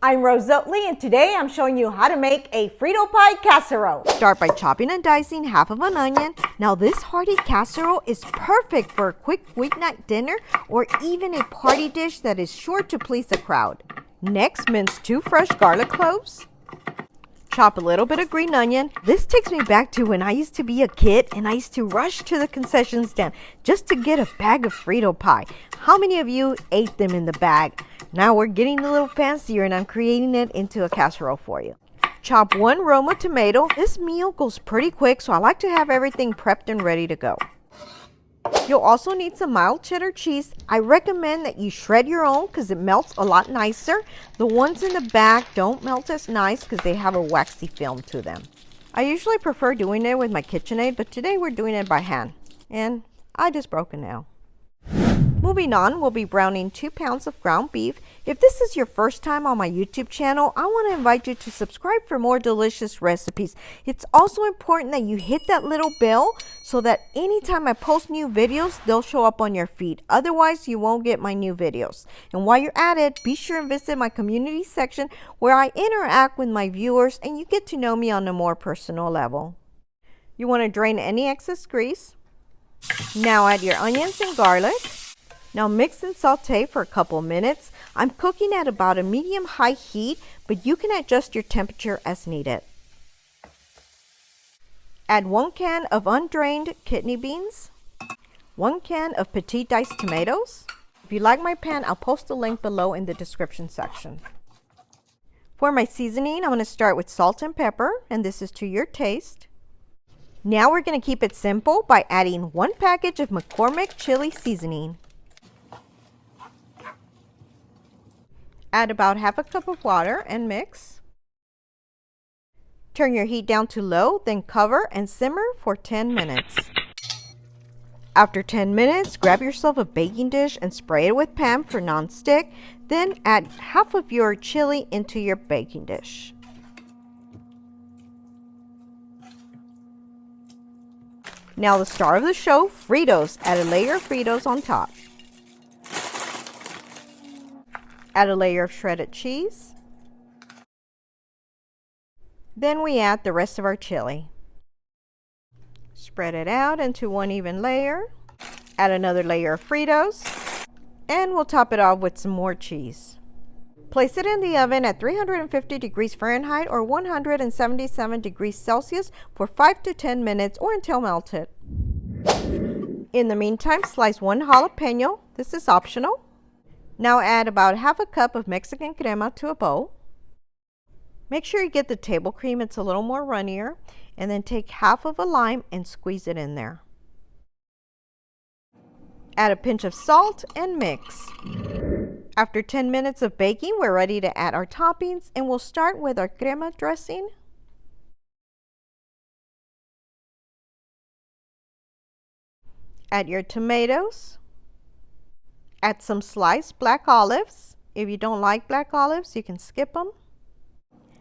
I'm Rose Oatley, and today I'm showing you how to make a Frito Pie Casserole. Start by chopping and dicing half of an onion. Now this hearty casserole is perfect for a quick weeknight dinner or even a party dish that is sure to please the crowd. Next, mince 2 fresh garlic cloves. Chop a little bit of green onion. This takes me back to when I used to be a kid and I used to rush to the concession stand just to get a bag of Frito pie. How many of you ate them in the bag? Now we're getting a little fancier and I'm creating it into a casserole for you. Chop 1 Roma tomato. This meal goes pretty quick, so I like to have everything prepped and ready to go. You'll also need some mild cheddar cheese. I recommend that you shred your own because it melts a lot nicer. The ones in the back don't melt as nice because they have a waxy film to them. I usually prefer doing it with my KitchenAid, but today we're doing it by hand. And I just broke it now. Moving on, we'll be browning 2 pounds of ground beef. If this is your first time on my YouTube channel, I want to invite you to subscribe for more delicious recipes. It's also important that you hit that little bell so that anytime I post new videos, they'll show up on your feed. Otherwise, you won't get my new videos. And while you're at it, be sure and visit my community section where I interact with my viewers and you get to know me on a more personal level. You want to drain any excess grease. Now add your onions and garlic. Now mix and saute for a couple minutes. I'm cooking at about a medium-high heat, but you can adjust your temperature as needed. Add 1 can of undrained kidney beans, 1 can of petite diced tomatoes. If you like my pan, I'll post a link below in the description section. For my seasoning, I'm going to start with salt and pepper, and this is to your taste. Now we're going to keep it simple by adding 1 package of McCormick Chile seasoning. Add about ½ a cup of water and mix. Turn your heat down to low, then cover and simmer for 10 minutes. After 10 minutes, grab yourself a baking dish and spray it with Pam for non-stick. Then add half of your chili into your baking dish. Now the star of the show, Fritos. Add a layer of Fritos on top. Add a layer of shredded cheese. Then we add the rest of our chili. Spread it out into 1 even layer. Add another layer of Fritos. And we'll top it off with some more cheese. Place it in the oven at 350 degrees Fahrenheit or 177 degrees Celsius for 5 to 10 minutes or until melted. In the meantime, slice 1 jalapeno. This is optional. Now add about ½ a cup of Mexican Crema to a bowl. Make sure you get the table cream, it's a little more runnier. And then take half of a lime and squeeze it in there. Add a pinch of salt and mix. After 10 minutes of baking, we're ready to add our toppings, and we'll start with our crema dressing. Add your tomatoes. Add some sliced black olives. If you don't like black olives, you can skip them.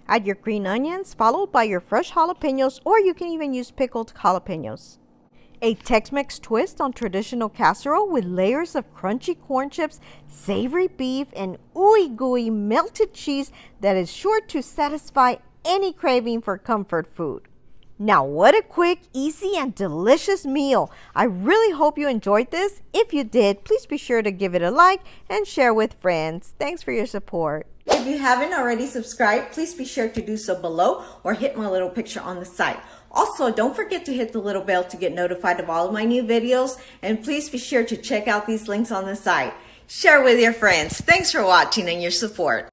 Add your green onions, followed by your fresh jalapenos, or you can even use pickled jalapenos. A Tex-Mex twist on traditional casserole with layers of crunchy corn chips, savory beef, and ooey-gooey melted cheese that is sure to satisfy any craving for comfort food. Now, what a quick, easy, and delicious meal. I really hope you enjoyed this. If you did, please be sure to give it a like and share with friends. Thanks for your support. If you haven't already subscribed, please be sure to do so below or hit my little picture on the side. Also, don't forget to hit the little bell to get notified of all of my new videos. And please be sure to check out these links on the side. Share with your friends. Thanks for watching and your support.